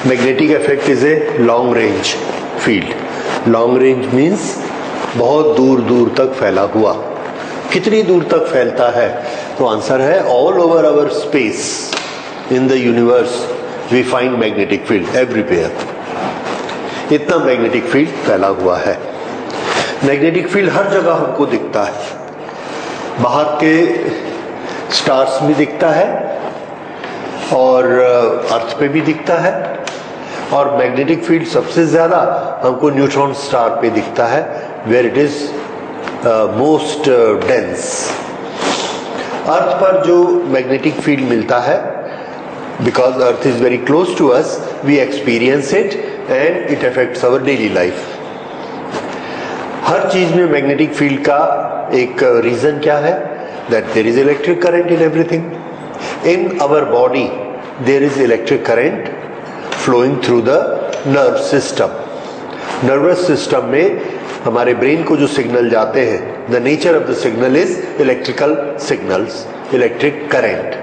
Magnetic effect is a long range field. Long range means बहुत दूर दूर तक फैला हुआ। कितनी दूर तक फैलता है? तो आंसर है all over our space in the universe we find magnetic field everywhere. इतना मैग्नेटिक फील्ड फैला हुआ है। मैग्नेटिक फील्ड हर जगह हमको दिखता है। बाहर के स्टार्स में दिखता है और अर्थ पे भी दिखता है, और मैग्नेटिक फील्ड सबसे ज्यादा हमको न्यूट्रॉन स्टार पे दिखता है, where it is most dense. Earth पर जो मैग्नेटिक फील्ड मिलता है, because earth is very close to us, we experience it and it affects our daily life. हर चीज में मैग्नेटिक फील्ड का एक रीजन क्या है? That there is electric current in everything. In our body there is electric current flowing through the nerve system. Nervous system में हमारे brain को जो सिग्नल जाते हैं, the nature of the signal is electrical signals, electric current.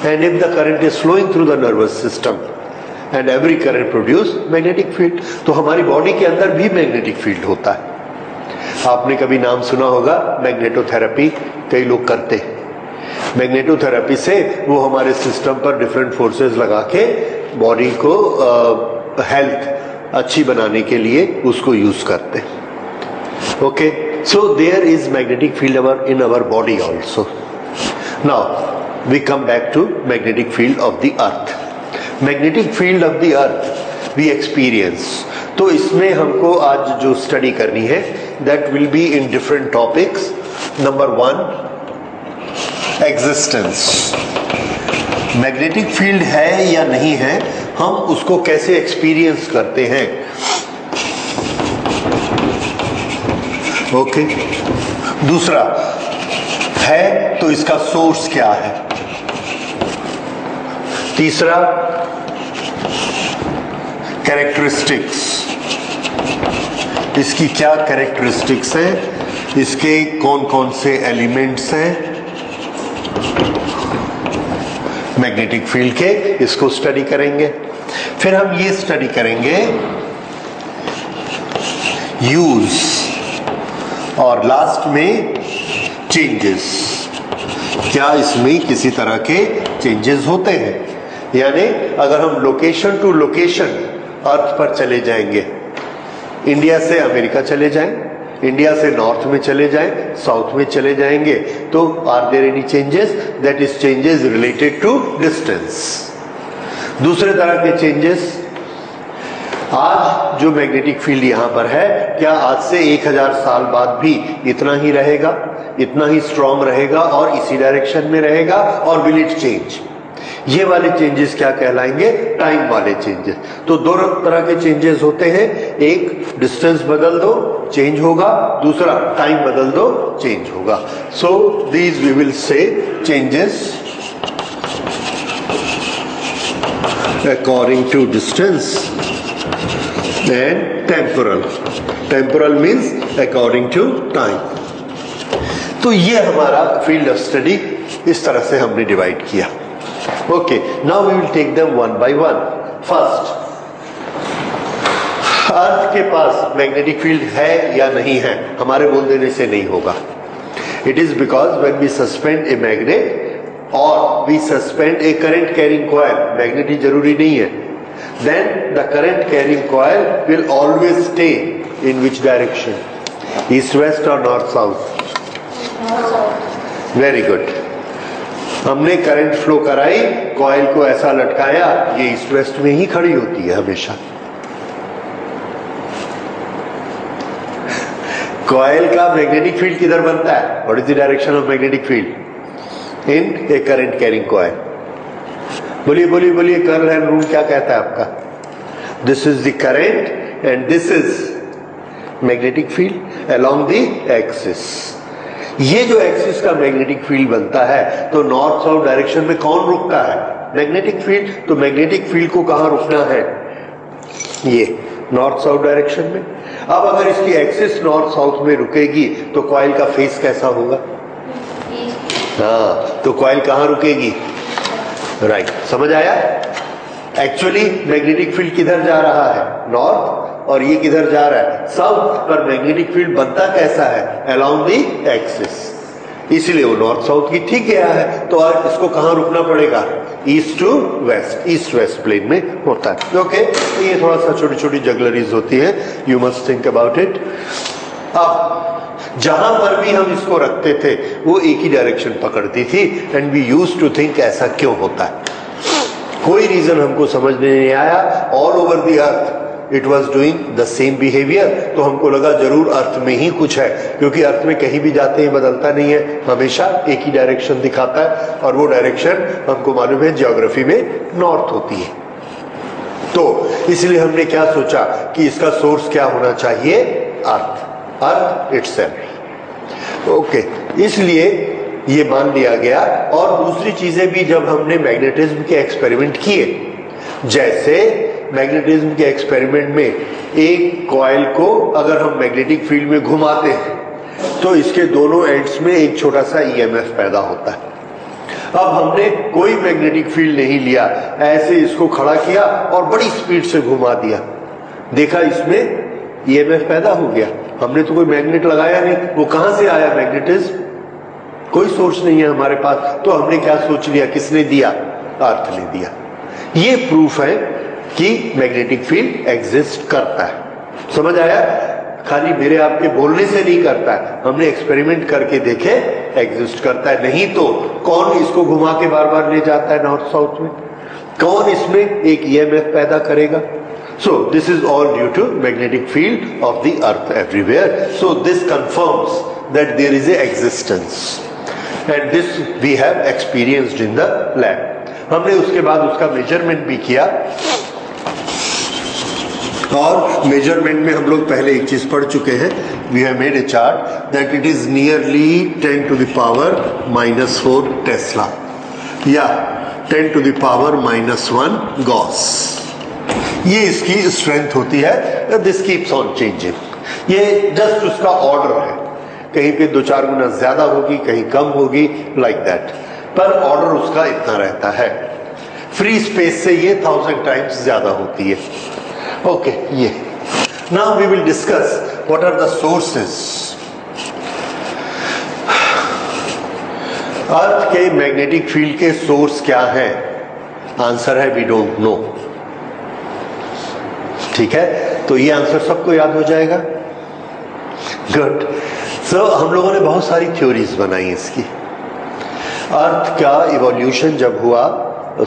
And if the current is flowing through the nervous system and every current produce magnetic field. तो हमारी body के अंदर भी मैग्नेटिक फील्ड होता है। आपने कभी नाम सुना होगा मैग्नेटोथेरेपी, कई लोग करते हैं। मैग्नेटोथेरेपी से वो हमारे सिस्टम पर डिफरेंट फोर्सेस लगा के बॉडी को हेल्थ अच्छी बनाने के लिए उसको यूज करते हैं। Okay, so there is magnetic field in our body also. Now we come back to magnetic field of the earth. Magnetic field of the earth we experience. तो इसमें हमको आज जो स्टडी करनी है, that will be in different topics. Number 1, existence. Magnetic field है या नहीं है, हम उसको कैसे एक्सपीरियंस करते हैं। ओके, दूसरा है तो इसका सोर्स क्या है। तीसरा, कैरेक्टरिस्टिक्स, इसकी क्या कैरेक्टरिस्टिक्स है, इसके कौन कौन से एलिमेंट्स हैं मैग्नेटिक फील्ड के, इसको स्टडी करेंगे। फिर हम ये स्टडी करेंगे यूज, और लास्ट में चेंजेस। क्या इसमें किसी तरह के चेंजेस होते हैं? यानी अगर हम लोकेशन टू लोकेशन अर्थ पर चले जाएंगे, इंडिया से अमेरिका चले जाएं, इंडिया से नॉर्थ में चले जाएं, साउथ में चले जाएंगे, तो are there any changes? That is changes related to distance. दूसरे तरह के चेंजेस, आज जो मैग्नेटिक फील्ड यहां पर है, क्या आज से 1000 साल बाद भी इतना ही रहेगा, इतना ही स्ट्रांग रहेगा और इसी डायरेक्शन में रहेगा, और विल इट चेंज? ये वाले चेंजेस क्या कहलाएंगे? टाइम वाले चेंजेस। तो दो तरह के चेंजेस होते हैं, एक डिस्टेंस बदल दो चेंज होगा, दूसरा टाइम बदल दो चेंज होगा। So these we will say changes according to distance and temporal. Temporal means according to time. तो ये हमारा फील्ड ऑफ स्टडी इस तरह से हमने डिवाइड किया। Okay, now we will take them one by one. First, अर्थ के पास मैग्नेटिक फील्ड है या नहीं है, हमारे बोल देने से नहीं होगा। It is because when we suspend a magnet or we suspend a current carrying coil, magnet ही जरूरी नहीं है, then the current carrying coil will always stay in which direction? East, west or north, south? Very good. हमने current flow कराई, coil को ऐसा लटकाया, ये ईस्ट वेस्ट में ही खड़ी होती है हमेशा। कॉइल का मैग्नेटिक फील्ड किधर बनता है? What is the direction of magnetic field in A current carrying coil? बोलिए बोलिए बोलिए, कर्ल एंड रूल क्या कहता है आपका? This is the current and this is magnetic field along the axis. ये जो एक्सिस का मैग्नेटिक फील्ड बनता है, तो नॉर्थ साउथ डायरेक्शन में कौन रुकता है? Magnetic field. तो मैग्नेटिक फील्ड को कहां रुकना है? ये नॉर्थ साउथ डायरेक्शन में। अब अगर इसकी एक्सिस नॉर्थ साउथ में रुकेगी तो कॉइल का फेस कैसा होगा? हाँ, तो कॉइल कहां रुकेगी? राइट, समझ आया? एक्चुअली मैग्नेटिक फील्ड किधर जा रहा है, नॉर्थ, और ये किधर जा रहा है, साउथ। पर मैग्नेटिक फील्ड बनता कैसा है, अलोंग दी एक्सिस, इसलिए वो नॉर्थ साउथ की ठीक गया है। तो इसको कहां रुकना पड़ेगा, east to west, east west plane में होता है। ओके, तो ये थोड़ा सा छोटी छोटी जगलरीज होती है, you must think about it. अब जहां पर भी हम इसको रखते थे वो एक ही डायरेक्शन पकड़ती थी, and we used to think ऐसा क्यों होता है। कोई रीजन हमको समझ में नहीं आया। All over the earth it was doing the same behaviour. तो हमको लगा जरूर अर्थ में ही कुछ है, क्योंकि अर्थ में कहीं भी जाते हैं बदलता नहीं है, हमेशा एक ही डायरेक्शन दिखाता है, और वो डायरेक्शन हमको मालूम है ज्योग्राफी में नॉर्थ होती है। तो इसलिए हमने क्या सोचा कि इसका सोर्स क्या होना चाहिए, अर्थ, अर्थ इटसेल्फ। ओके, इसलिए ये मान लिया गया। और दूसरी चीजें भी जब हमने मैग्नेटिज्म के एक्सपेरिमेंट किए, जैसे मैग्नेटिज्म के एक्सपेरिमेंट में एक कॉइल को अगर हम मैग्नेटिक फील्ड में घुमाते हैं तो इसके दोनों एंड्स में एक छोटा सा ईएमएफ पैदा होता है। अब हमने कोई मैग्नेटिक फील्ड नहीं लिया, ऐसे इसको खड़ा किया और बड़ी स्पीड से घुमा दिया, देखा इसमें ईएमएफ पैदा हो गया। हमने तो कोई मैग्नेट लगाया नहीं, वो कहां से आया मैग्नेटिज्म, कोई सोर्स नहीं है हमारे पास। तो हमने क्या सोच लिया, किसने दिया, अर्थ ने दिया। ये प्रूफ है कि मैग्नेटिक फील्ड एग्जिस्ट करता है। समझ आया, खाली मेरे आपके बोलने से नहीं करता है, हमने एक्सपेरिमेंट करके देखे एग्जिस्ट करता है। नहीं तो कौन इसको घुमा के बार बार ले जाता है नॉर्थ साउथ में, कौन इसमें एक ईएमएफ पैदा करेगा। So this is all due to magnetic field of the earth everywhere. So this confirms that there is a existence, and this we have experienced in the lab. हमने उसके बाद उसका मेजरमेंट भी किया, और मेजरमेंट में हम लोग पहले एक चीज पढ़ चुके हैं, we have made a chart that it is nearly 10 to the power -4 tesla या 10 to the power -1 गॉस। ये इसकी स्ट्रेंथ होती है। दिस कीप्स ऑन चेंजिंग, ये जस्ट उसका ऑर्डर है, कहीं पे 2-4 गुना ज्यादा होगी, कहीं कम होगी, लाइक दैट, पर ऑर्डर उसका इतना रहता है। फ्री स्पेस से ये 1000 टाइम्स ज्यादा होती है। ओके, ये now we will discuss what are the sources. Earth के मैग्नेटिक फील्ड के सोर्स क्या है, आंसर है वी डोंट नो। ठीक है, तो ये आंसर सबको याद हो जाएगा, गुड। सो हम लोगों ने बहुत सारी थ्योरीज बनाई इसकी। अर्थ का इवोल्यूशन जब हुआ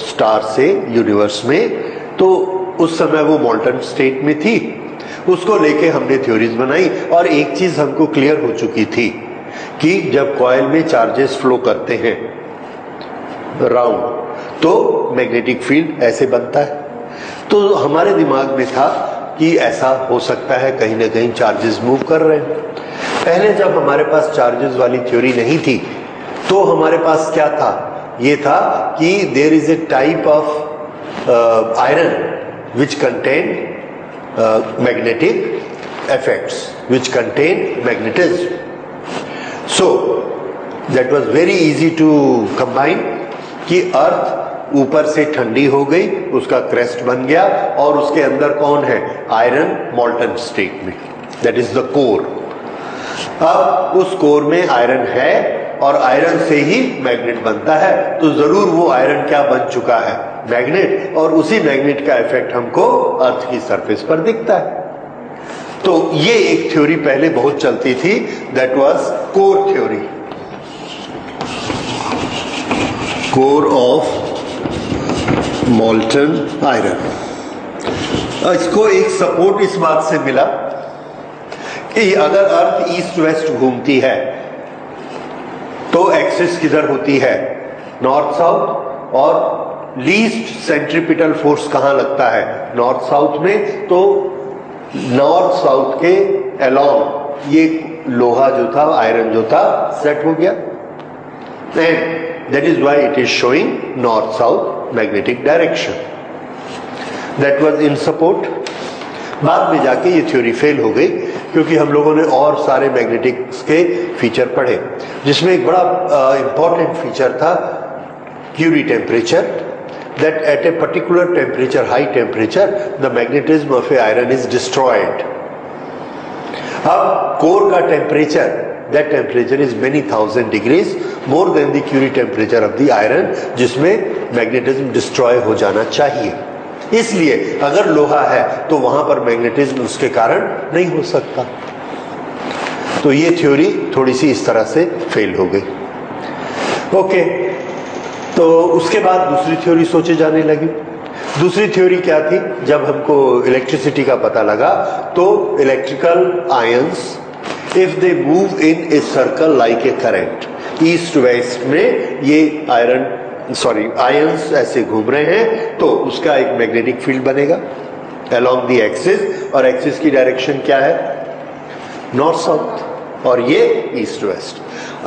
स्टार से यूनिवर्स में, तो उस समय वो मॉल्टन स्टेट में थी, उसको लेके हमने थ्योरीज बनाई। और एक चीज हमको क्लियर हो चुकी थी कि जब कॉइल में चार्जेस फ्लो करते हैं राउंड, तो मैग्नेटिक फील्ड ऐसे बनता है। तो हमारे दिमाग में था कि ऐसा हो सकता है कहीं ना कहीं चार्जेस मूव कर रहे हैं। पहले जब हमारे पास चार्जेस वाली थ्योरी नहीं थी, तो हमारे पास क्या था, ये था कि there is a type of iron which contain magnetic effects, which contain magnetism. So that was very easy to combine कि अर्थ ऊपर से ठंडी हो गई, उसका क्रेस्ट बन गया, और उसके अंदर कौन है, आयरन मॉल्टन स्टेट में, दैट इज द कोर। अब उस कोर में आयरन है, और आयरन से ही मैग्नेट बनता है, तो जरूर वो आयरन क्या बन चुका है, मैग्नेट, और उसी मैग्नेट का इफेक्ट हमको अर्थ की सरफेस पर दिखता है। तो ये एक थ्योरी पहले बहुत चलती थी, that was core theory, core of मॉल्टन iron. इसको एक सपोर्ट इस बात से मिला कि अगर अर्थ ईस्ट वेस्ट घूमती है तो एक्सिस किधर होती है, नॉर्थ साउथ, और लीस्ट सेंट्रीपिटल फोर्स कहां लगता है, नॉर्थ साउथ में। तो नॉर्थ साउथ के अलोंग ये लोहा जो था, आयरन जो था, सेट हो गया, and that is why it is showing north south magnetic direction. That was in support. बाद में जाके ये थ्योरी फेल हो गई, क्योंकि हम लोगों ने और सारे मैग्नेटिक्स के फीचर पढ़े, जिसमें एक बड़ा इंपॉर्टेंट फीचर था Curie temperature, that at a particular temperature, high temperature, the magnetism of a iron is destroyed. अब कोर का temperature, that temperature is many thousand degrees more than the Curie temperature of the iron, जिसमें magnetism destroy हो जाना चाहिए. इसलिए अगर लोहा है तो वहां पर मैग्नेटिज्म उसके कारण नहीं हो सकता. तो ये थ्योरी थोड़ी सी इस तरह से फेल हो गई. ओके, तो उसके बाद दूसरी थ्योरी सोचे जाने लगी. दूसरी थ्योरी क्या थी? जब हमको इलेक्ट्रिसिटी का पता लगा तो electrical ions, if they move in a circle like a current, east west में ये आयंस ऐसे घूम रहे हैं तो उसका एक मैग्नेटिक फील्ड बनेगा अलोंग द एक्सिस, और एक्सिस की डायरेक्शन क्या है? नॉर्थ साउथ, और ये ईस्ट वेस्ट.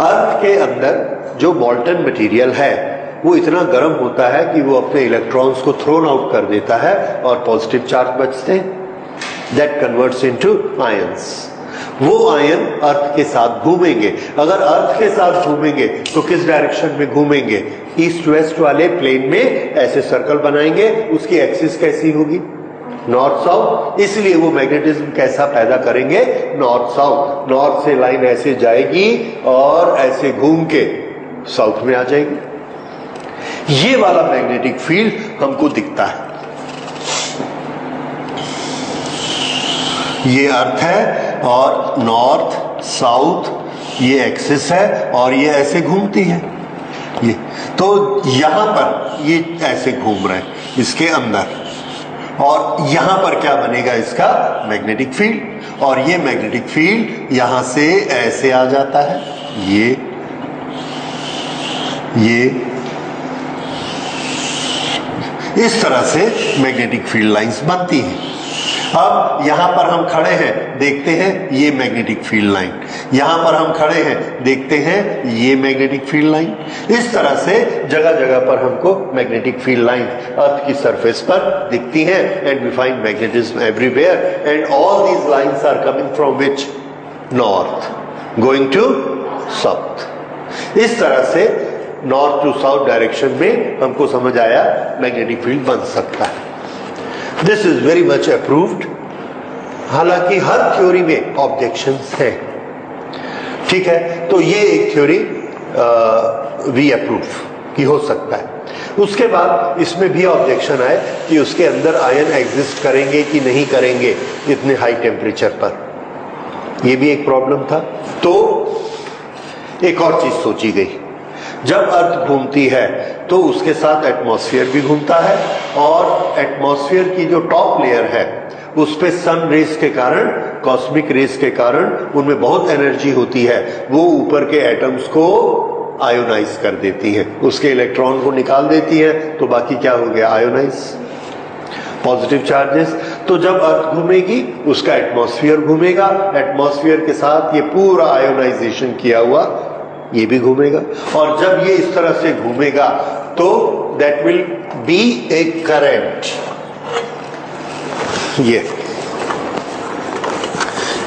अर्थ के अंदर जो मॉल्टन मटेरियल है वो इतना गर्म होता है कि वो अपने इलेक्ट्रॉन्स को थ्रोन आउट कर देता है और पॉजिटिव चार्ज बचते हैं. That converts into ions. वो आयन अर्थ के साथ घूमेंगे. अगर अर्थ के साथ घूमेंगे तो किस डायरेक्शन में घूमेंगे? ईस्ट वेस्ट वाले प्लेन में ऐसे सर्कल बनाएंगे. उसकी एक्सिस कैसी होगी? North south. इसलिए वो मैग्नेटिज्म कैसा पैदा करेंगे? North south. नॉर्थ से लाइन ऐसे जाएगी और ऐसे घूम के साउथ में आ जाएगी. ये वाला मैग्नेटिक फील्ड हमको दिखता है. ये अर्थ है और नॉर्थ साउथ ये एक्सिस है और ये ऐसे घूमती है. ये तो यहां पर ये ऐसे घूम रहे हैं इसके अंदर, और यहां पर क्या बनेगा? इसका मैग्नेटिक फील्ड. और ये मैग्नेटिक फील्ड यहां से ऐसे आ जाता है. ये इस तरह से मैग्नेटिक फील्ड लाइंस बनती हैं. अब यहां पर हम खड़े हैं, देखते हैं ये मैग्नेटिक फील्ड लाइन. यहां पर हम खड़े हैं, देखते हैं ये मैग्नेटिक फील्ड लाइन. इस तरह से जगह जगह पर हमको मैग्नेटिक फील्ड लाइन अर्थ की सरफेस पर दिखती हैं. And we find magnetism everywhere, and all these lines are coming from which? North going to south. इस तरह से नॉर्थ टू साउथ डायरेक्शन में हमको समझ आया मैग्नेटिक फील्ड बन सकता है. This is very much approved. हालांकि हर थ्योरी में ऑब्जेक्शंस हैं. ठीक है, तो ये एक थ्योरी वी अप्रूव की हो सकता है. उसके बाद इसमें भी ऑब्जेक्शन आए कि उसके अंदर आयन एग्जिस्ट करेंगे कि नहीं करेंगे इतने हाई टेम्परेचर पर. ये भी एक प्रॉब्लम था. तो एक और चीज सोची गई. जब अर्थ घूमती है तो उसके साथ एटमॉस्फेयर भी घूमता है, और एटमॉस्फेयर की जो टॉप लेयर है उस पे सन रेस के कारण, कॉस्मिक रेस के कारण उनमें बहुत एनर्जी होती है. वो ऊपर के एटम्स को आयोनाइज कर देती है, उसके इलेक्ट्रॉन को निकाल देती है. तो बाकी क्या हो गया? Ionize, positive charges. तो जब अर्थ घूमेगी उसका एटमॉस्फेयर घूमेगा. एटमॉस्फेयर के साथ ये पूरा आयोनाइजेशन किया हुआ ये भी घूमेगा. और जब ये इस तरह से घूमेगा तो that will B A current. ये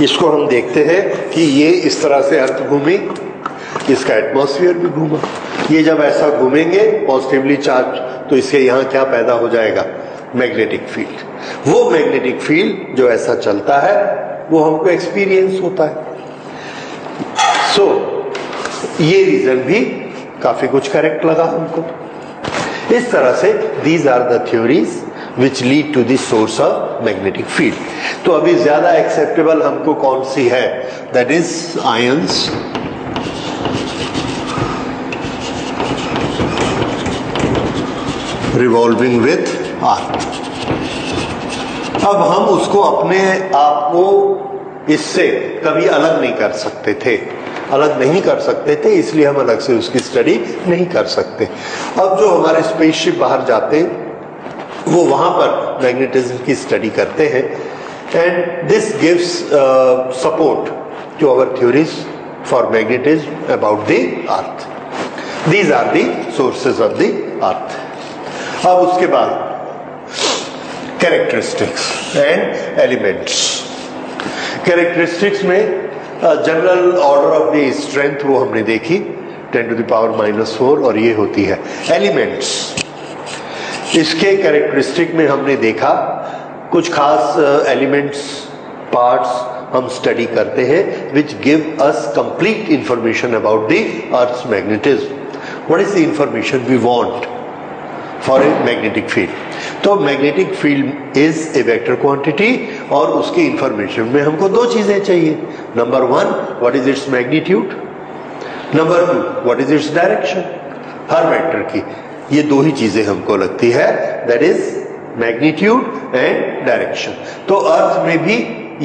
इसको हम देखते हैं कि ये इस तरह से अर्थ घूमी, इसका एटमॉस्फेयर भी घूमा. ये जब ऐसा घूमेंगे पॉजिटिवली चार्ज, तो इसके यहां क्या पैदा हो जाएगा? Magnetic field. वो मैग्नेटिक फील्ड जो ऐसा चलता है वो हमको एक्सपीरियंस होता है. सो ये रीजन भी काफी कुछ करेक्ट लगा हमको. इस तरह से these are the theories which lead to the source of magnetic field. तो अभी ज्यादा एक्सेप्टेबल हमको कौन सी है? That is ions revolving with earth. अब हम उसको अपने आप को इससे कभी अलग नहीं कर सकते थे, इसलिए हम अलग से उसकी स्टडी नहीं कर सकते. अब जो हमारे स्पेसशिप बाहर जाते हैं वो वहां पर मैग्नेटिज्म की स्टडी करते हैं, and this gives support to our theories for magnetism about the earth. These are the sources of the earth. अब उसके बाद कैरेक्टरिस्टिक्स एंड एलिमेंट्स. कैरेक्टरिस्टिक्स में general order of the strength वो हमने देखी 10⁻⁻⁴, और ये होती है. एलिमेंट्स, इसके कैरेक्टरिस्टिक में हमने देखा कुछ खास एलिमेंट्स, पार्ट्स हम स्टडी करते हैं which give us complete information about the earth's magnetism. What is the information we want for a magnetic field? तो magnetic field is a vector quantity और उसकी इंफॉर्मेशन में हमको दो चीजें चाहिए. Number one, what is its magnitude. Number two, what is its direction. हर vector की ये दो ही चीजें हमको लगती है, that is magnitude and direction. तो अर्थ में भी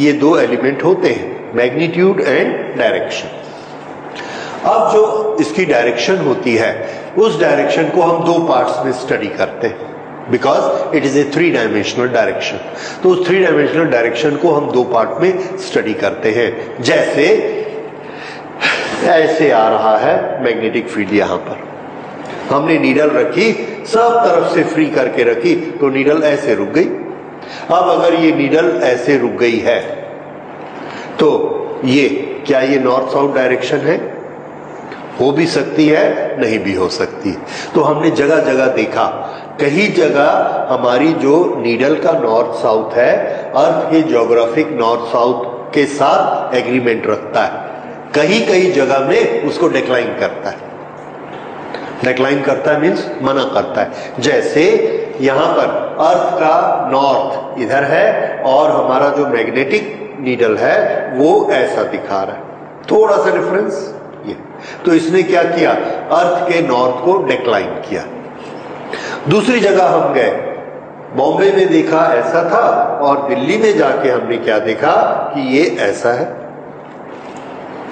ये दो एलिमेंट होते हैं, मैग्नीट्यूड एंड डायरेक्शन. अब जो इसकी डायरेक्शन होती है उस डायरेक्शन को हम दो पार्ट्स में स्टडी करते हैं because it is a 3 dimensional direction. तो उस 3 डायमेंशनल डायरेक्शन को हम दो पार्ट में स्टडी करते हैं. जैसे ऐसे आ रहा है मैग्नेटिक फील्ड, यहां पर हमने नीडल रखी, सब तरफ से फ्री करके रखी तो नीडल ऐसे रुक गई. अब अगर ये नीडल ऐसे रुक गई है तो ये क्या ये नॉर्थ साउथ डायरेक्शन है? हो भी सकती है, नहीं भी हो सकती. तो हमने जगह जगह देखा, कई जगह हमारी जो नीडल का नॉर्थ साउथ है अर्थ के ज्योग्राफिक नॉर्थ साउथ के साथ एग्रीमेंट रखता है, कई जगह में उसको डिक्लाइन करता है. डिक्लाइन करता है मीन्स मना करता है. जैसे यहां पर अर्थ का नॉर्थ इधर है और हमारा जो मैग्नेटिक नीडल है वो ऐसा दिखा रहा है, थोड़ा सा डिफरेंस ये. तो इसने क्या किया, अर्थ के नॉर्थ को डिक्लाइन किया. दूसरी जगह हम गए, बॉम्बे में देखा ऐसा था और दिल्ली में जाके हमने क्या देखा कि ये ऐसा है,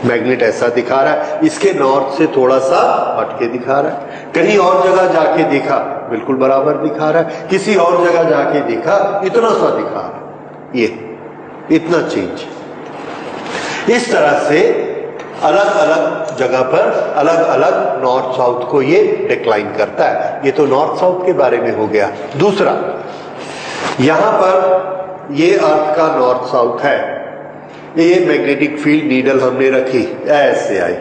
मैग्नेट ऐसा दिखा रहा है, इसके नॉर्थ से थोड़ा सा हटके दिखा रहा है. कहीं और जगह जाके देखा बिल्कुल बराबर दिखा रहा है, किसी और जगह जाके देखा इतना सा दिखा रहा है, ये इतना चेंज. इस तरह से अलग अलग जगह पर अलग अलग नॉर्थ साउथ को ये डिक्लाइन करता है. ये तो नॉर्थ साउथ के बारे में हो गया. दूसरा, यहां पर ये अर्थ का नॉर्थ साउथ है, ये मैग्नेटिक फील्ड नीडल हमने रखी ऐसे आई,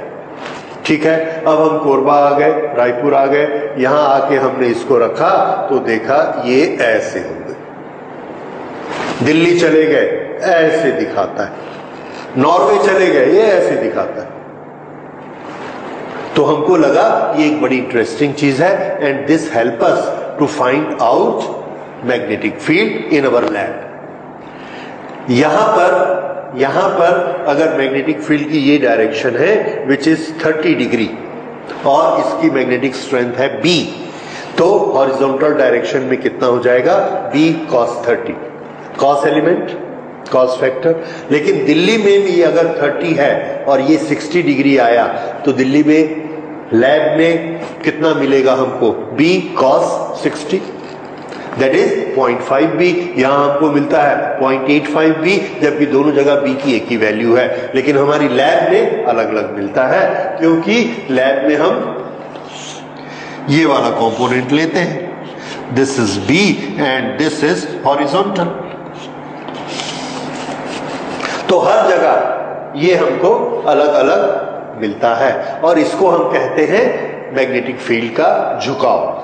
ठीक है. अब हम कोरबा आ गए, रायपुर आ गए, यहां आके हमने इसको रखा तो देखा ये ऐसे हो गए. दिल्ली चले गए ऐसे दिखाता है, नॉर्वे चले गए ये ऐसे दिखाता है. तो हमको लगा ये एक बड़ी इंटरेस्टिंग चीज है and this help us to find out magnetic field in our lab. यहां पर अगर मैग्नेटिक फील्ड की ये डायरेक्शन है विच इज 30 डिग्री और इसकी मैग्नेटिक स्ट्रेंथ है B, तो हॉरिजॉन्टल डायरेक्शन में कितना हो जाएगा, B cos 30, cos element, cos factor. लेकिन दिल्ली में भी अगर 30 है और ये 60 डिग्री आया तो दिल्ली में लैब में कितना मिलेगा हमको, B cos 60, that is 0.5B. यहां हमको मिलता है 0.85B, जबकि दोनों जगह B की एक ही वैल्यू है. लेकिन हमारी लैब में अलग अलग मिलता है क्योंकि लैब में हम ये वाला कंपोनेंट लेते हैं, this is B and this is horizontal. तो हर जगह ये हमको अलग अलग मिलता है और इसको हम कहते हैं मैग्नेटिक फील्ड का झुकाव,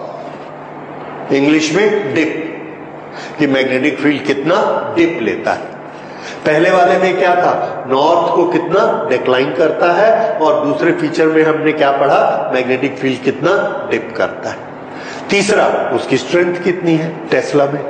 इंग्लिश में डिप, कि मैग्नेटिक फील्ड कितना डिप लेता है. पहले वाले में क्या था, नॉर्थ को कितना डिक्लाइन करता है और दूसरे फीचर में हमने क्या पढ़ा, मैग्नेटिक फील्ड कितना डिप करता है. तीसरा, उसकी स्ट्रेंथ कितनी है टेस्ला में,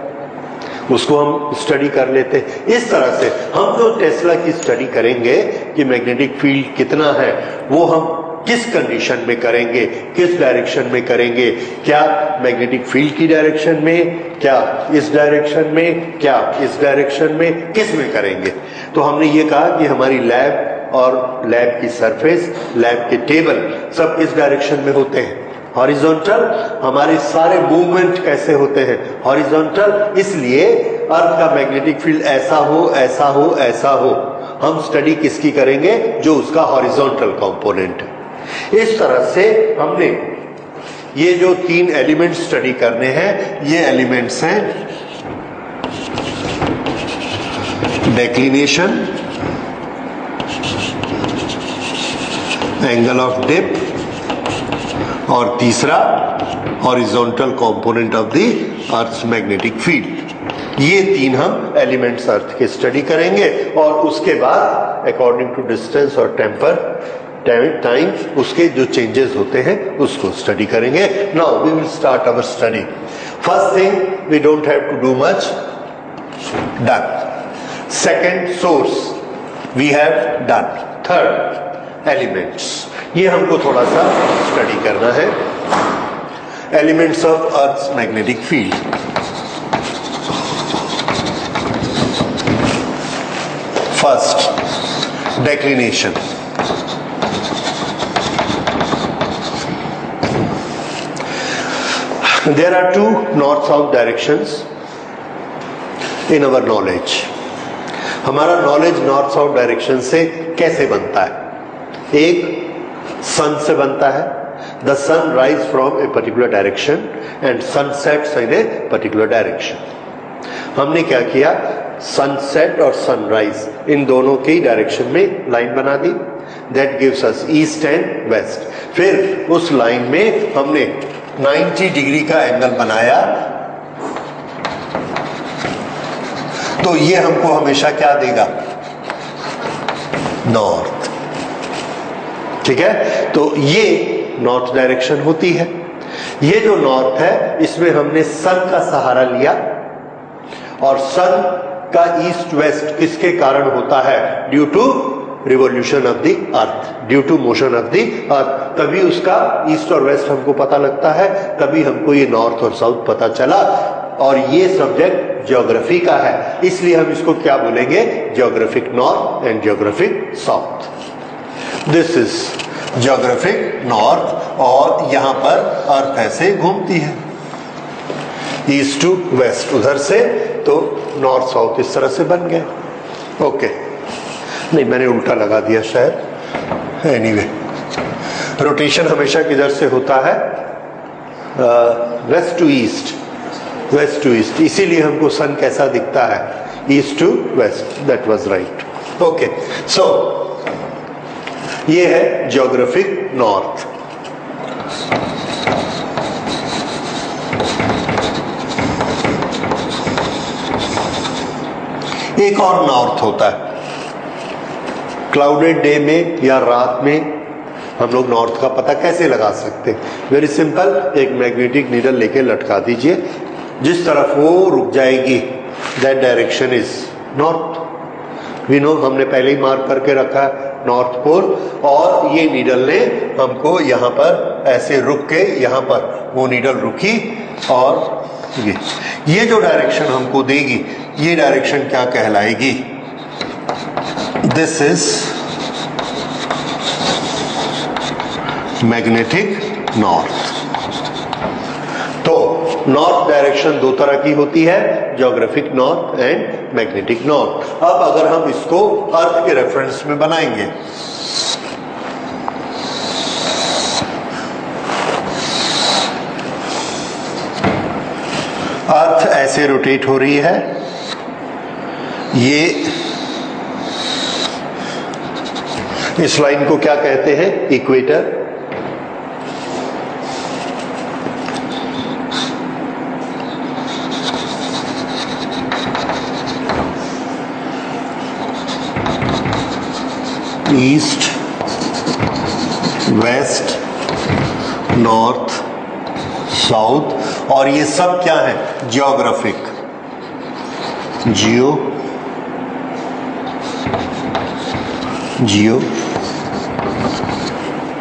उसको हम स्टडी कर लेते हैं. इस तरह से हम जो टेस्ला की स्टडी करेंगे कि मैग्नेटिक फील्ड कितना है, वो हम किस कंडीशन में करेंगे, किस डायरेक्शन में करेंगे, क्या मैग्नेटिक फील्ड की डायरेक्शन में, क्या इस डायरेक्शन में, क्या इस डायरेक्शन में, किस में करेंगे. तो हमने ये कहा कि हमारी लैब और लैब की सरफेस, लैब के टेबल सब किस डायरेक्शन में होते हैं, हॉरिजॉन्टल. हमारे सारे मूवमेंट कैसे होते हैं, हॉरिजॉन्टल. इसलिए अर्थ का मैग्नेटिक फील्ड ऐसा हो, ऐसा हो, ऐसा हो, हम स्टडी किसकी करेंगे, जो उसका हॉरिजॉन्टल कंपोनेंट है. इस तरह से हमने ये जो 3 एलिमेंट स्टडी करने हैं, ये एलिमेंट्स हैं डेक्लिनेशन, एंगल ऑफ डिप और तीसरा horizontal component of the earth magnetic field. ये तीन हम एलिमेंट्स अर्थ के स्टडी करेंगे और उसके बाद अकॉर्डिंग टू डिस्टेंस और टाइम उसके जो चेंजेस होते हैं उसको स्टडी करेंगे। Now we will start our study. First thing, we don't have to do much, done. Second, source we have done. Third, elements, ये हमको थोड़ा सा स्टडी करना है। Elements of earth's magnetic field. First, declination. There are two north-south directions in our knowledge. हमारा knowledge north south direction से कैसे बनता है? एक सन से बनता है। The sun rise from a particular direction and sun sets in a particular direction. हमने क्या किया, सनसेट और सनराइज इन दोनों की डायरेक्शन में लाइन बना दी। That gives us east and west. फिर उस लाइन में हमने 90 डिग्री का एंगल बनाया, तो ये हमको हमेशा क्या देगा, नॉर्थ। ठीक है, तो ये नॉर्थ डायरेक्शन होती है। ये जो नॉर्थ है इसमें हमने सन का सहारा लिया और सन का ईस्ट वेस्ट किसके कारण होता है, due to revolution of the earth, due to motion of the earth. तभी उसका ईस्ट और वेस्ट हमको पता लगता है, तभी हमको ये नॉर्थ और साउथ पता चला। और ये सब्जेक्ट ज्योग्राफी का है, इसलिए हम इसको क्या बोलेंगे, geographic north and geographic south. This is geographic north. और यहां पर अर्थ ऐसे घूमती है ईस्ट टू वेस्ट, उधर से, तो नॉर्थ साउथ इस तरह से बन गए। ओके, नहीं मैंने उल्टा लगा दिया शायद। एनीवे, रोटेशन हमेशा किधर से होता है, west to east, west to east. इसीलिए हमको सन कैसा दिखता है, east to west. That was right. Okay, so ये है ज्योग्राफिक नॉर्थ। एक और नॉर्थ होता है, क्लाउडेड डे में या रात में हम लोग नॉर्थ का पता कैसे लगा सकते हैं? वेरी सिंपल, एक मैग्नेटिक नीडल लेके लटका दीजिए, जिस तरफ वो रुक जाएगी that direction is north. We know, हमने पहले ही मार्क करके रखा है नॉर्थ पोल। और ये नीडल ने हमको यहाँ पर ऐसे रुक के, यहाँ पर वो नीडल रुकी और ये जो डायरेक्शन हमको देगी, ये डायरेक्शन क्या कहलाएगी, दिस इज मैग्नेटिक नॉर्थ। तो नॉर्थ डायरेक्शन दो तरह की होती है, geographic north and magnetic north. अब अगर हम इसको अर्थ के रेफरेंस में बनाएंगे, अर्थ ऐसे रोटेट हो रही है, ये इस लाइन को क्या कहते हैं, equator. East, west, north, south, और ये सब क्या है, जियोग्राफिक, जियो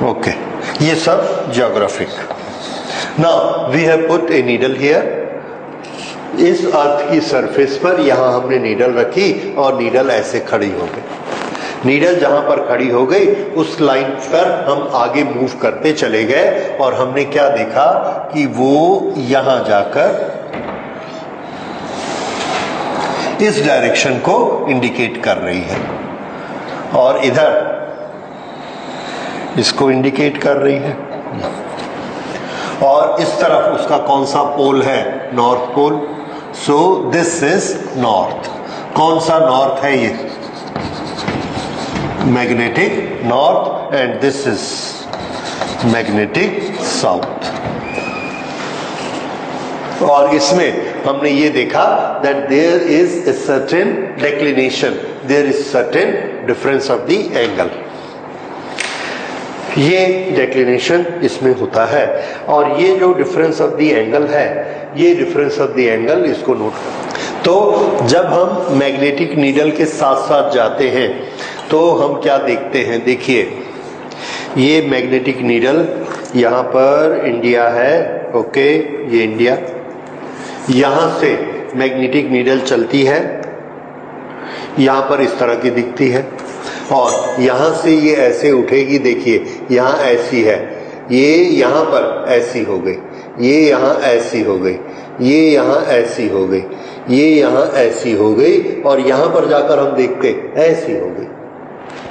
ओके, ये सब geographic. Now we have put a needle here. इस अर्थ की सरफेस पर यहां हमने नीडल रखी और नीडल ऐसे खड़ी हो गई। नीडल जहां पर खड़ी हो गई उस लाइन पर हम आगे मूव करते चले गए और हमने क्या देखा कि वो यहां जाकर इस डायरेक्शन को इंडिकेट कर रही है और इधर इसको इंडिकेट कर रही है, और इस तरफ उसका कौन सा पोल है, north pole. So this is north. कौन सा नॉर्थ है ये, magnetic north, and this is magnetic south. और इसमें हमने ये देखा that there is a certain declination, there is certain difference of the angle, ये डिक्लिनेशन इसमें होता है। और ये जो डिफरेंस ऑफ द एंगल है, ये डिफरेंस ऑफ द एंगल इसको नोट कर। तो जब हम मैग्नेटिक नीडल के साथ साथ जाते हैं तो हम क्या देखते हैं, देखिए ये मैग्नेटिक नीडल, यहाँ पर इंडिया है, ओके, ये इंडिया, यहां से मैग्नेटिक नीडल चलती है, यहां पर इस तरह की दिखती है, और यहां से ये ऐसे उठेगी, देखिए यहां ऐसी है, ये यहां पर ऐसी हो गई, ये यहां ऐसी हो गई, ये यहां ऐसी हो गई, ये यहां ऐसी हो गई, और यहां पर जाकर हम देखते ऐसी हो गई,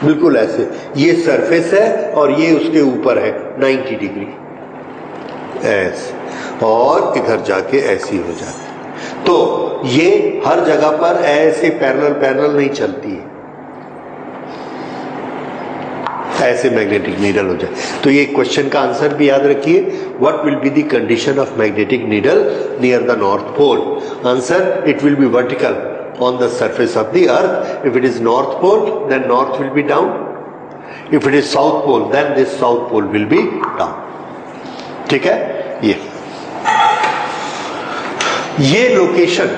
बिल्कुल ऐसे। ये सरफेस है और ये उसके ऊपर है 90 डिग्री ऐसे, और इधर जाके ऐसी हो जाती। तो ये हर जगह पर ऐसे पैरेलल नहीं चलती है, ऐसे मैग्नेटिक नीडल हो जाए। तो ये क्वेश्चन का आंसर भी याद रखिए, what will be the condition of magnetic needle near the north pole? Answer, it will be vertical on the surface of the earth. If it is north pole, then north will be down. If it is south pole, then this south pole will be down. ठीक है, ये location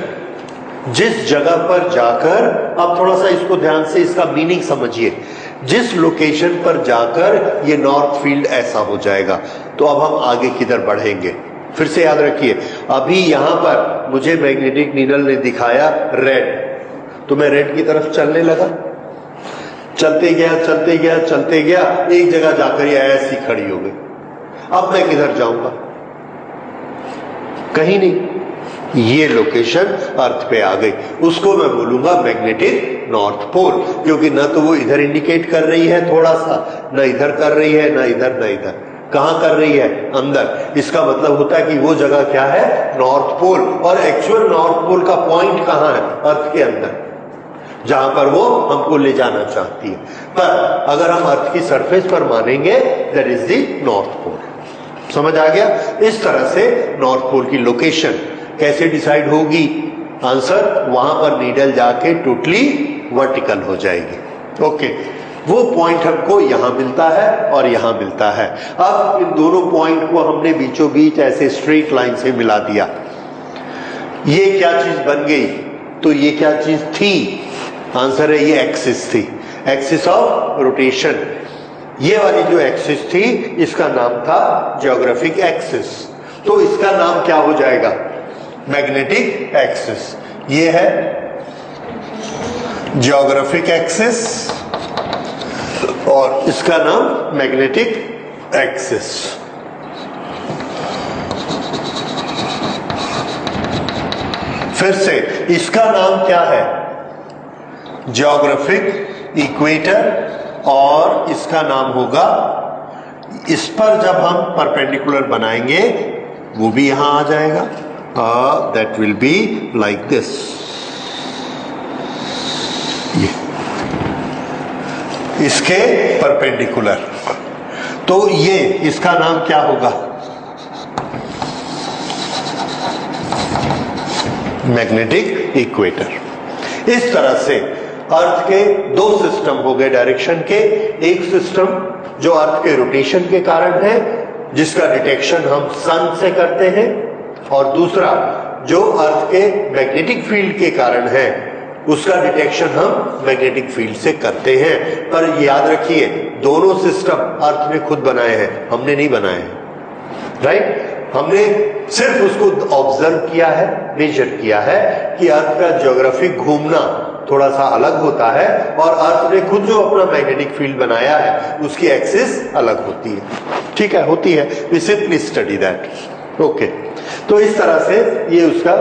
जिस जगह पर जाकर, अब थोड़ा सा इसको ध्यान से इसका मीनिंग समझिए, जिस लोकेशन पर जाकर ये नॉर्थ फील्ड ऐसा हो जाएगा। तो अब हम आगे किधर बढ़ेंगे, फिर से याद रखिए, अभी यहां पर मुझे मैग्नेटिक नीडल ने दिखाया रेड, तो मैं रेड की तरफ चलने लगा, चलते गया चलते गया चलते गया, एक जगह जाकर ये ऐसी खड़ी हो गई। अब मैं किधर जाऊंगा, कहीं नहीं, ये लोकेशन अर्थ पे आ गई, उसको मैं बोलूंगा मैग्नेटिक नॉर्थ पोल, क्योंकि ना तो वो इधर इंडिकेट कर रही है थोड़ा सा, ना इधर कर रही है, ना इधर ना इधर, कहां कर रही है, अंदर। इसका मतलब होता है कि वो जगह क्या है, नॉर्थ पोल। और एक्चुअल नॉर्थ पोल का पॉइंट कहां है, अर्थ के अंदर, जहां पर वो हमको ले जाना चाहती है। पर अगर हम अर्थ की सरफेस पर मानेंगे, that is the north pole. समझ आ गया? इस तरह से नॉर्थ पोल की लोकेशन कैसे डिसाइड होगी? आंसर, वहां पर नीडल जाके टोटली वर्टिकल हो जाएगी। ओके, वो पॉइंट हमको यहां मिलता है और यहां मिलता है। अब इन दोनों पॉइंट को हमने बीचों बीच ऐसे स्ट्रेट लाइन से मिला दिया। ये क्या चीज बन गई? तो ये क्या चीज थी? आंसर है, ये एक्सिस थी, एक्सिस ऑफ रोटेशन। ये वाली जो एक्सिस थी, इसका नाम था ज्योग्राफिक एक्सिस। तो इसका नाम क्या हो जाएगा? Magnetic axis. ये है ज्योग्राफिक एक्सिस और इसका नाम मैग्नेटिक एक्सिस। फिर से इसका नाम क्या है? ज्योग्राफिक इक्वेटर, और इसका नाम होगा, इस पर जब हम परपेंडिकुलर बनाएंगे वो भी यहां आ जाएगा, that will be like this. ये इसके परपेंडिकुलर, तो ये इसका नाम क्या होगा? Magnetic equator. इस तरह से अर्थ के दो सिस्टम हो गए डायरेक्शन के। एक सिस्टम जो अर्थ के रोटेशन के कारण है, जिसका डिटेक्शन हम सन से करते हैं, और दूसरा जो अर्थ के मैग्नेटिक फील्ड के कारण है, उसका डिटेक्शन हम मैग्नेटिक फील्ड से करते हैं। पर याद रखिए, दोनों सिस्टम अर्थ ने खुद बनाए हैं, हमने नहीं बनाए हैं, राइट? हमने सिर्फ उसको ऑब्जर्व किया है, मेजर किया है कि अर्थ का ज्योग्राफिक घूमना थोड़ा सा अलग होता है, और अर्थ ने खुद जो अपना मैग्नेटिक फील्ड बनाया है, उसकी एक्सिस अलग होती है। ठीक है, होती है, we simply study that. Okay, तो इस तरह से ये उसका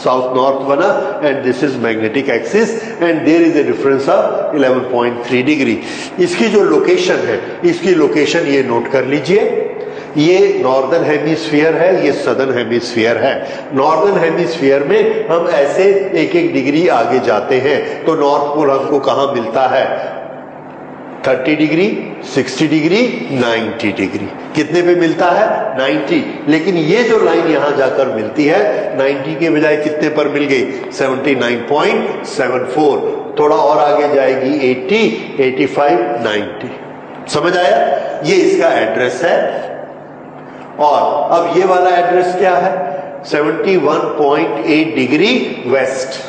साउथ नॉर्थ बना, and this is magnetic axis, and there is a difference of 11.3 degree. इसकी जो लोकेशन है, इसकी लोकेशन ये नोट कर लीजिए। ये नॉर्दर्न हेमिस्फीयर है, ये सदर्न हेमिस्फीयर है। नॉर्दर्न हेमिस्फीयर में हम ऐसे एक एक डिग्री आगे जाते हैं, तो नॉर्थ पोल हमको कहां मिलता है? 30 डिग्री, 60 डिग्री, 90 डिग्री। कितने पे मिलता है? 90। लेकिन ये जो लाइन यहां जाकर मिलती है 90 के बजाय कितने पर मिल गई? 79.74। थोड़ा और आगे जाएगी 80, 85, 90। समझ आया? ये इसका एड्रेस है। और अब ये वाला एड्रेस क्या है? 71.8 डिग्री वेस्ट।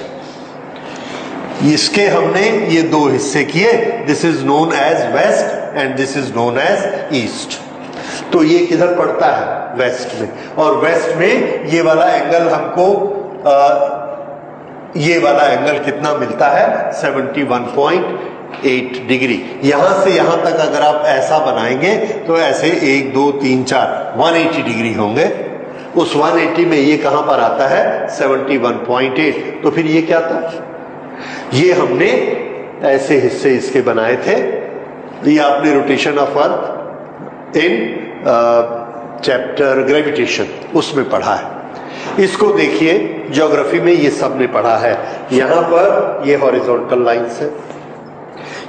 इसके हमने ये दो हिस्से किए, this is known as west and this is known as east. तो ये किधर पड़ता है? वेस्ट में। और वेस्ट में ये वाला एंगल हमको ये वाला एंगल कितना मिलता है? 71.8 डिग्री। यहां से यहां तक अगर आप ऐसा बनाएंगे तो ऐसे 1 2 3 4 180 डिग्री होंगे। उस 180 में ये कहां पर आता है? 71.8। तो फिर ये क्या था? ये हमने ऐसे हिस्से इसके बनाए थे। ये आपने rotation of earth in chapter gravitation उसमें पढ़ा है। इसको देखिए, ज्योग्राफी में ये सब ने पढ़ा है। यहां पर ये हॉरिजॉन्टल लाइंस है,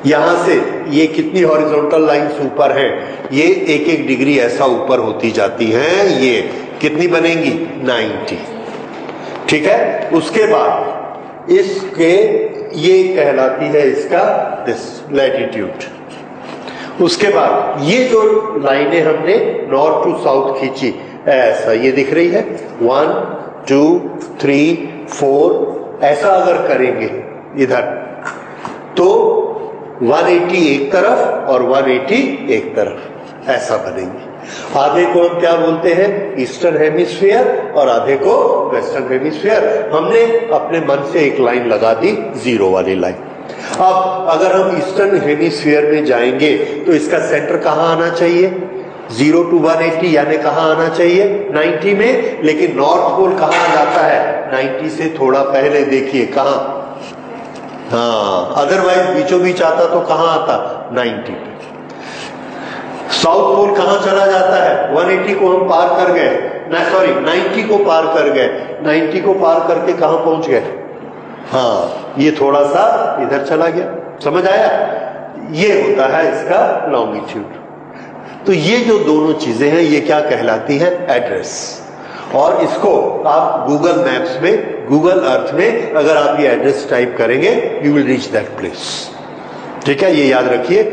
यहां से ये कितनी हॉरिजॉन्टल लाइंस ऊपर है? ये 1-1 डिग्री ऐसा ऊपर होती जाती हैं। ये कितनी बनेंगी? 90। ठीक है। उसके बाद इसके ये कहलाती है इसका दिस लैटिट्यूड। उसके बाद ये जो लाइनें हमने नॉर्थ टू साउथ खींची ऐसा, ये दिख रही है 1 2 3 4। ऐसा अगर करेंगे इधर तो 180 एक तरफ और 180 एक तरफ ऐसा बनेंगे। आधे को हम क्या बोलते हैं? ईस्टर्न हेमिस्फीयर और आधे को वेस्टर्न हेमिस्फीयर। हमने अपने मन से एक लाइन लगा दी, जीरो वाली लाइन। अब अगर हम ईस्टर्न हेमिस्फीयर में जाएंगे तो इसका सेंटर कहां आना चाहिए? 0 to 180 यानी कहां आना चाहिए? 90 में। लेकिन नॉर्थ पोल कहां आ जाता है? 90 से थोड़ा पहले। देखिए कहां? हाँ, अदरवाइज बीचों बीच आता तो कहां आता? 90 पे। साउथ पोल कहां चला जाता है? 180 को हम पार कर गए, ना सॉरी 90 को पार कर गए। 90 को पार करके कहां पहुंच गए? हाँ, ये थोड़ा सा इधर चला गया। समझ आया? ये होता है इसका लॉन्गिट्यूड। तो ये जो दोनों चीजें हैं ये क्या कहलाती हैं? एड्रेस। और इसको आप गूगल मैप्स में, गूगल अर्थ में अगर आप ये एड्रेस टाइप करेंगे you will reach that place. ठीक है, ये याद रखिए।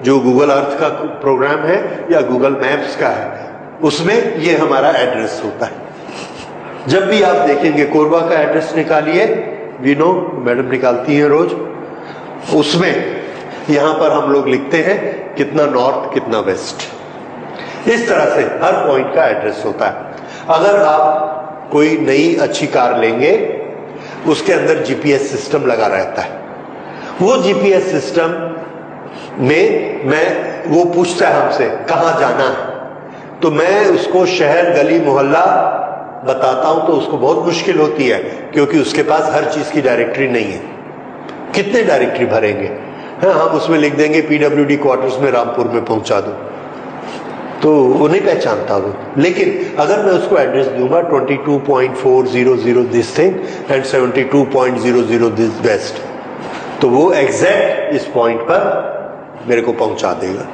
जो गूगल अर्थ का प्रोग्राम है या गूगल मैप्स का है उसमें ये हमारा एड्रेस होता है। जब भी आप देखेंगे कोरबा का एड्रेस निकालिए, वी नो मैडम निकालती हैं रोज, उसमें यहां पर हम लोग लिखते हैं कितना नॉर्थ कितना वेस्ट। इस तरह से हर पॉइंट का एड्रेस होता है। अगर आप कोई नई अच्छी कार लेंगे उसके अंदर जीपीएस सिस्टम लगा रहता है। वो जीपीएस सिस्टम में वो पूछता है हमसे कहां जाना है, तो मैं उसको शहर गली मोहल्ला बताता हूं तो उसको बहुत मुश्किल होती है क्योंकि उसके पास हर चीज की डायरेक्टरी नहीं है। कितने डायरेक्टरी भरेंगे? हाँ, हम उसमें लिख देंगे पीडब्ल्यूडी क्वार्टर्स में रामपुर में पहुंचा दो, तो वो नहीं पहचानता वो। लेकिन अगर मैं उसको एड्रेस दूंगा 22.400 this thing and 72.00 this west, तो वो एग्जैक्ट इस पॉइंट पर मेरे को पहुंचा देगा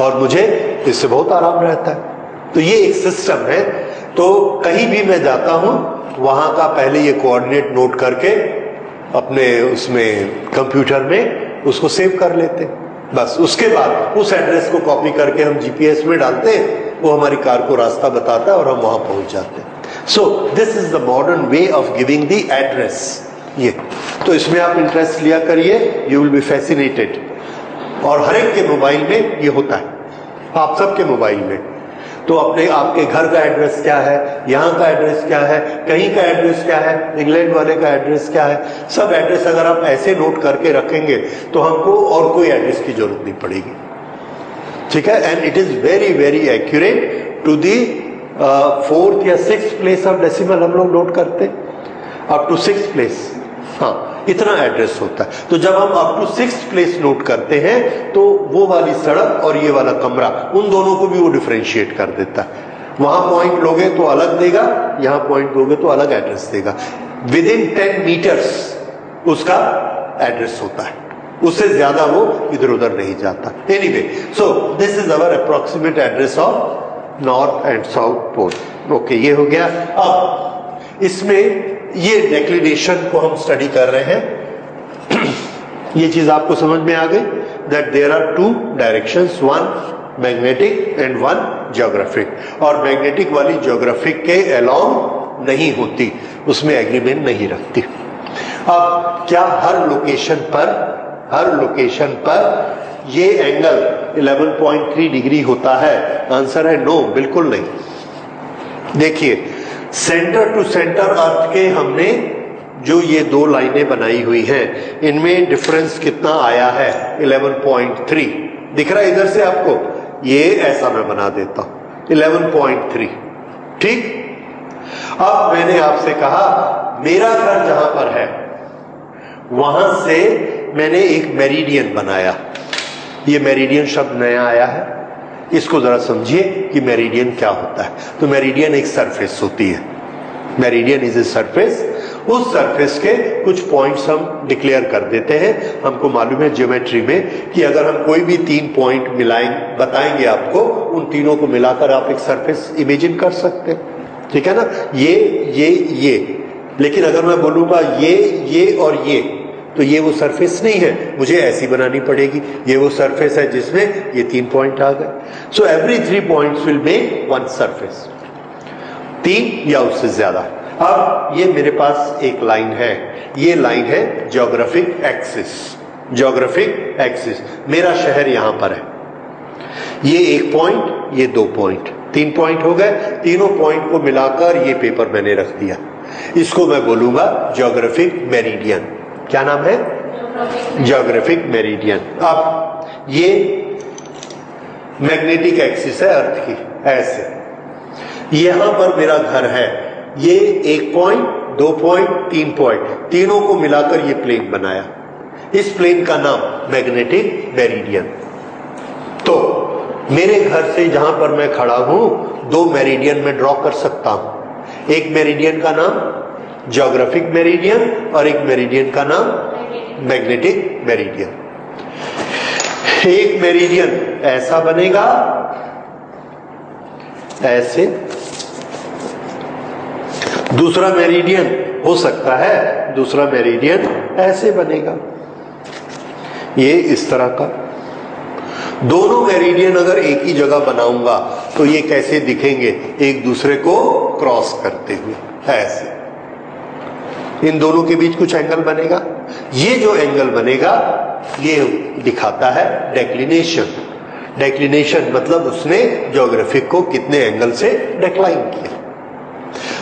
और मुझे इससे बहुत आराम रहता है। तो ये एक सिस्टम है। तो कहीं भी मैं जाता हूं वहां का पहले ये कोऑर्डिनेट नोट करके अपने उसमें कंप्यूटर में उसको सेव कर लेते हैं। बस उसके बाद उस एड्रेस को कॉपी करके हम जीपीएस में डालते हैं, वो हमारी कार को रास्ता बताता है और हम वहां पहुंच जाते हैं। सो this is the modern way of giving the address. ये तो इसमें आप इंटरेस्ट लिया करिए, यू विल बी फैसिनेटेड। और हर एक के मोबाइल में ये होता है, आप सबके मोबाइल में। तो अपने आपके घर का एड्रेस क्या है, यहाँ का एड्रेस क्या है, कहीं का एड्रेस क्या है, इंग्लैंड वाले का एड्रेस क्या है, सब एड्रेस अगर आप ऐसे नोट करके रखेंगे तो हमको और कोई एड्रेस की जरूरत नहीं पड़ेगी। ठीक है, and it is very very accurate to the 4th या 6th प्लेस ऑफ डेसिमल हम लोग नोट करते अप टू 6th प्लेस। हाँ, इतना एड्रेस होता है। तो जब हम up to 6th place note करते हैं तो वो वाली सड़क और ये वाला कमरा, उन दोनों को भी वो डिफरेंशिएट कर देता है। वहां पॉइंट लोगे तो अलग देगा, यहां पॉइंट दोगे तो अलग एड्रेस देगा। विद इन 10 मीटर्स उसका एड्रेस होता है। उससे ज्यादा वो इधर उधर नहीं जाता। Anyway, so this is our approximate address of north and south pole. Okay, ये हो गया। अब इसमें ये डेक्लिनेशन को हम स्टडी कर रहे हैं। ये चीज आपको समझ में आ गई that there are two directions, one magnetic and one geographic, और मैग्नेटिक वाली ज्योग्राफिक के अलोंग नहीं होती, उसमें एग्रीमेंट नहीं रखती। अब क्या हर लोकेशन पर ये एंगल 11.3 डिग्री होता है? आंसर है नो, बिल्कुल नहीं। देखिए, सेंटर टू सेंटर अर्थ के हमने जो ये दो लाइनें बनाई हुई हैं, इनमें डिफरेंस कितना आया है? 11.3 दिख रहा है इधर से आपको? ये ऐसा मैं बना देता हूं, 11.3, ठीक। अब मैंने आपसे कहा मेरा घर जहां पर है वहां से मैंने एक मेरिडियन बनाया। ये मेरिडियन शब्द नया आया है, इसको जरा समझिए कि मेरिडियन क्या होता है। तो मेरिडियन एक सरफेस होती है, मेरिडियन इज ए सरफेस। उस सरफेस के कुछ पॉइंट्स हम डिक्लेयर कर देते हैं। हमको मालूम है ज्योमेट्री में कि अगर हम कोई भी 3 पॉइंट बताएंगे आपको, उन तीनों को मिलाकर आप एक सरफेस इमेजिन कर सकते हैं, ठीक है ना। ये, लेकिन अगर मैं बोलूंगा ये और ये, तो ये वो सरफेस नहीं है, मुझे ऐसी बनानी पड़ेगी। ये वो सरफेस है जिसमें ये 3 पॉइंट आ गए। So every 3 points will make one surface, 3 या उससे ज्यादा। अब ये मेरे पास एक लाइन है, ये लाइन है ज्योग्राफिक एक्सिस। ज्योग्राफिक एक्सिस, मेरा शहर यहां पर है, ये 1 पॉइंट, ये 2 पॉइंट, 3 पॉइंट हो गए। तीनों पॉइंट को मिलाकर ये पेपर मैंने रख दिया, इसको मैं बोलूंगा ज्योग्राफिक मेरिडियन। क्या नाम है? Geographic meridian. अब ये मैग्नेटिक एक्सिस है अर्थ की, ऐसे यहां पर मेरा घर है, ये 1 पॉइंट, 2 पॉइंट, 3 पॉइंट, तीनों को मिलाकर ये प्लेन बनाया। इस प्लेन का नाम मैग्नेटिक मेरिडियन। तो मेरे घर से जहां पर मैं खड़ा हूं 2 मेरिडियन में ड्रॉ कर सकता हूं। एक मेरिडियन का नाम ज्योग्राफिक मेरिडियन और एक मेरिडियन का नाम मैग्नेटिक मेरिडियन। एक मेरिडियन ऐसा बनेगा, ऐसे। दूसरा मेरिडियन हो सकता है, दूसरा मेरिडियन ऐसे बनेगा, ये इस तरह का। दोनों मेरिडियन अगर एक ही जगह बनाऊंगा तो ये कैसे दिखेंगे? एक दूसरे को क्रॉस करते हुए, ऐसे। इन दोनों के बीच कुछ एंगल बनेगा। ये जो एंगल बनेगा ये दिखाता है डेक्लिनेशन। डेक्लिनेशन मतलब उसने ज्योग्राफिक को कितने एंगल से डेक्लाइन किया।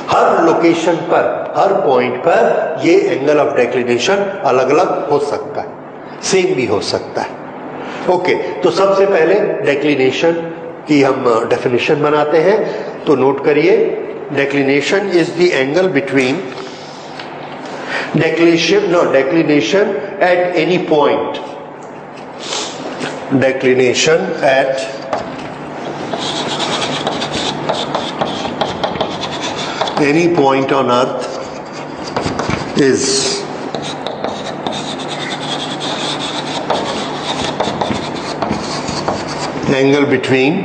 हर लोकेशन पर, हर पॉइंट पर ये एंगल ऑफ डेक्लिनेशन अलग अलग हो सकता है, सेम भी हो सकता है। ओके, तो सबसे पहले डेक्लिनेशन की हम डेफिनेशन बनाते हैं। तो नोट करिए, declination is the angle between declination at any point. Declination at any point on earth is angle between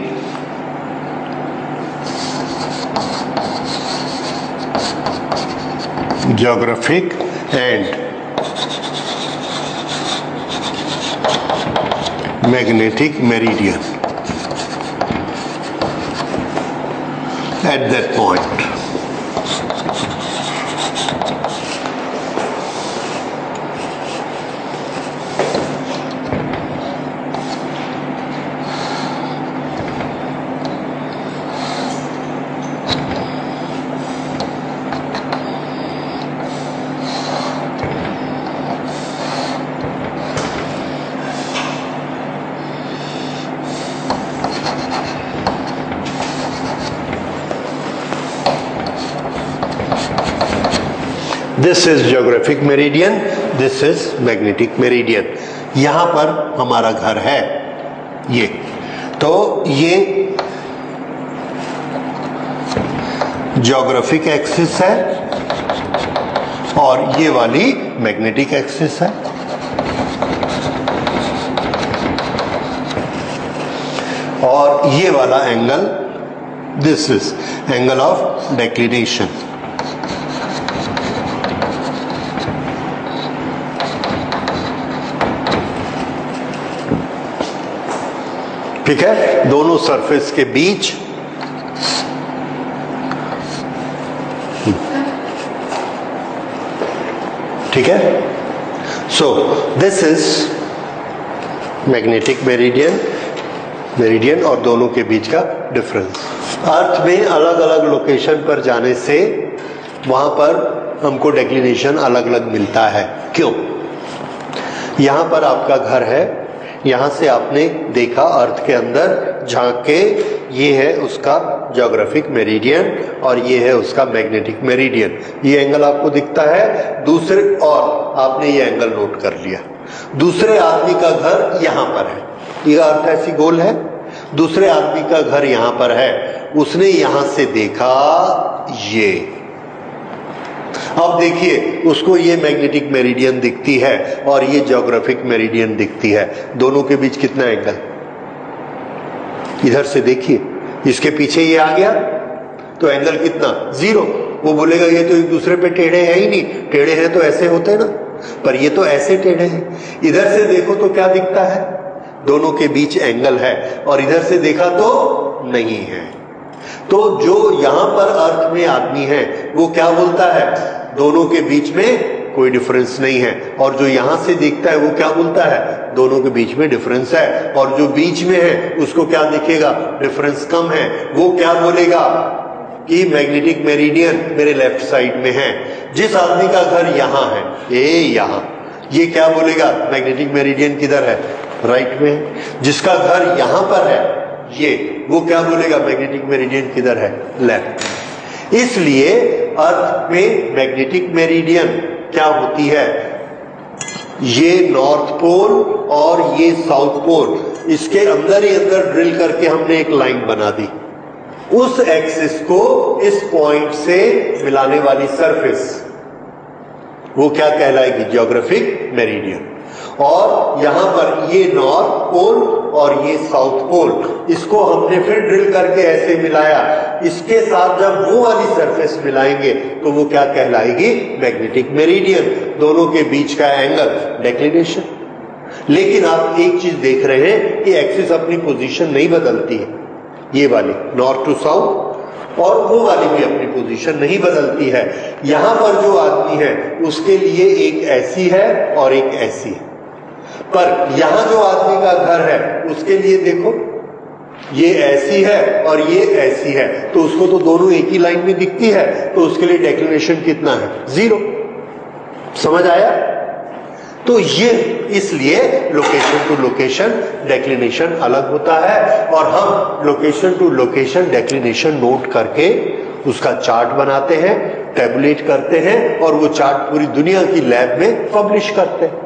geographic and magnetic meridian at that point. This is geographic meridian, this is magnetic meridian. यहां पर हमारा घर है, ये तो ये geographic axis है और ये वाली मैग्नेटिक एक्सिस है। और ये वाला angle, this is angle of declination. ठीक है, दोनों सरफेस के बीच ठीक है। सो दिस इज मैग्नेटिक मेरिडियन और दोनों के बीच का डिफरेंस। अर्थ में अलग अलग लोकेशन पर जाने से वहां पर हमको डेक्लिनेशन अलग अलग मिलता है। क्यों? यहां पर आपका घर है, यहां से आपने देखा अर्थ के अंदर झांक के, ये है उसका ज्योग्राफिक मेरिडियन और ये है उसका मैग्नेटिक मेरिडियन। ये एंगल आपको दिखता है दूसरे, और आपने ये एंगल नोट कर लिया। दूसरे आदमी का घर यहां पर है, ये अर्थ ऐसी गोल है, दूसरे आदमी का घर यहां पर है, उसने यहां से देखा ये। अब देखिए, उसको ये मैग्नेटिक मेरिडियन दिखती है और ये ज्योग्राफिक मेरिडियन दिखती है। दोनों के बीच कितना एंगल? इधर से देखिए, इसके पीछे ये आ गया तो एंगल कितना? 0। वो बोलेगा ये तो एक दूसरे पे टेढ़े है ही नहीं, टेढ़े हैं तो ऐसे होते ना, पर ये तो ऐसे टेढ़े हैं। इधर से देखो तो क्या दिखता है? दोनों के बीच एंगल है, और इधर से देखा तो नहीं है। तो जो यहां पर अर्थ में आदमी है वो क्या बोलता है? दोनों के बीच में कोई डिफरेंस नहीं है। और जो यहां से देखता है वो क्या बोलता है? दोनों के बीच में डिफरेंस है। और जो बीच में है उसको क्या दिखेगा? डिफरेंस कम है। वो क्या बोलेगा कि मैग्नेटिक मेरिडियन मेरे लेफ्ट साइड में है। जिस आदमी का घर यहां है, यहां, ये क्या बोलेगा? मैग्नेटिक मेरिडियन किधर है? राइट में है। जिसका घर यहां पर है, ये, वो क्या बोलेगा? मैग्नेटिक मेरिडियन किधर है? लेफ्ट। इसलिए अर्थ में मैग्नेटिक मेरिडियन क्या होती है? ये नॉर्थ पोल और ये साउथ पोल, इसके अंदर ही अंदर ड्रिल करके हमने एक लाइन बना दी। उस एक्सिस को इस पॉइंट से मिलाने वाली सरफेस, वो क्या कहलाएगी? Geographic meridian. और यहां पर ये नॉर्थ पोल और ये साउथ पोल, इसको हमने फिर ड्रिल करके ऐसे मिलाया। इसके साथ जब वो वाली सरफेस मिलाएंगे तो वो क्या कहलाएगी? Magnetic meridian. दोनों के बीच का एंगल डेक्लिनेशन। लेकिन आप एक चीज देख रहे हैं कि एक्सिस अपनी पोजीशन नहीं बदलती है। ये वाली नॉर्थ टू साउथ और वो वाली भी अपनी पोजीशन नहीं बदलती है। यहां पर जो आदमी है उसके लिए एक ऐसी है और एक ऐसी है, पर यहां जो आदमी का घर है उसके लिए देखो, ये ऐसी है और ये ऐसी है, तो उसको तो दोनों एक ही लाइन में दिखती है, तो उसके लिए डेक्लिनेशन कितना है? 0। समझ आया? तो ये इसलिए लोकेशन टू लोकेशन डेक्लिनेशन अलग होता है, और हम location to location declination note करके उसका चार्ट बनाते हैं, टेबुलेट करते हैं, और वो चार्ट पूरी दुनिया की लैब में पब्लिश करते हैं।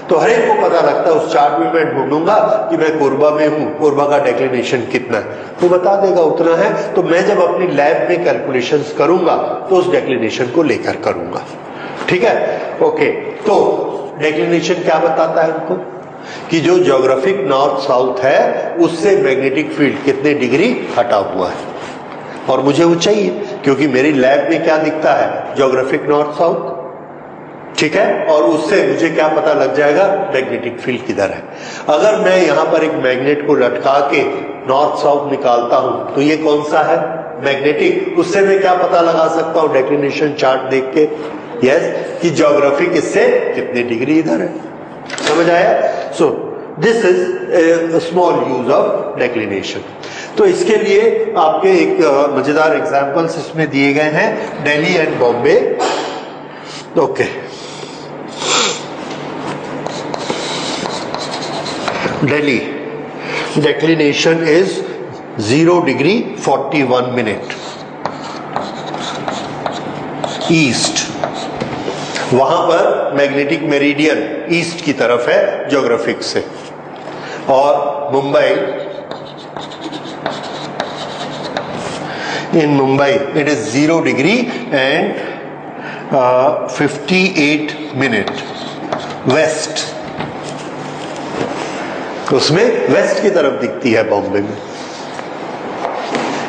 तो हर एक को पता लगता है, उस चार्ट में मैं ढूंढूंगा कि मैं कोरबा में हूं, कोरबा का डेक्लिनेशन कितना है, तो बता देगा उतना है। तो मैं जब अपनी लैब में कैलकुलेशंस करूंगा तो उस डेक्लिनेशन को लेकर करूंगा। ठीक है, ओके। तो डेक्लिनेशन क्या बताता है हमको? कि जो ज्योग्राफिक नॉर्थ साउथ है उससे मैग्नेटिक फील्ड कितने डिग्री हटा हुआ है, और मुझे वो चाहिए, क्योंकि मेरी लैब में क्या दिखता है? Geographic north south. ठीक है, और उससे मुझे क्या पता लग जाएगा? मैग्नेटिक फील्ड किधर है। अगर मैं यहां पर एक मैग्नेट को लटका के नॉर्थ साउथ निकालता हूं तो ये कौन सा है? मैग्नेटिक। उससे मैं क्या पता लगा सकता हूं डेक्लिनेशन चार्ट देख के? यस, कि ज्योग्राफिक इससे कितने डिग्री इधर है। समझ आया? सो this is small use of declination. तो इसके लिए आपके एक मजेदार एग्जांपल्स इसमें दिए गए हैं, Delhi and Bombay. Okay, Delhi declination is 0 degree 41 minute east. वहां पर मैग्नेटिक मेरिडियन ईस्ट की तरफ है ज्योग्राफिक से। और Mumbai, in Mumbai it is 0 degree and 58 minute west. उसमें वेस्ट की तरफ दिखती है बॉम्बे में।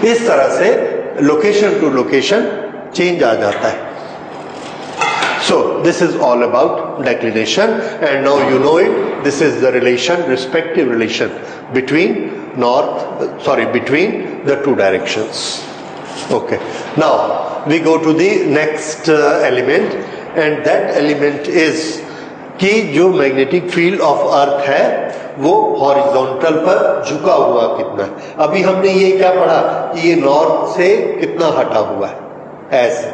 इस तरह से लोकेशन टू लोकेशन चेंज आ जाता है. So this is all about declination, and now you know it. This is the relation, respective relation between between the two directions. Okay. Now we go to the next element, and that element is कि जो magnetic field of earth है वो horizontal पर झुका हुआ कितना है. अभी हमने ये क्या पढ़ा कि ये नॉर्थ से कितना हटा हुआ है ऐसे.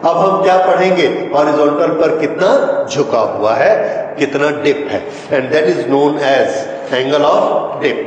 अब हम क्या पढ़ेंगे, हॉरिजॉन्टल पर कितना झुका हुआ है, कितना डिप है, and that is known as angle of dip.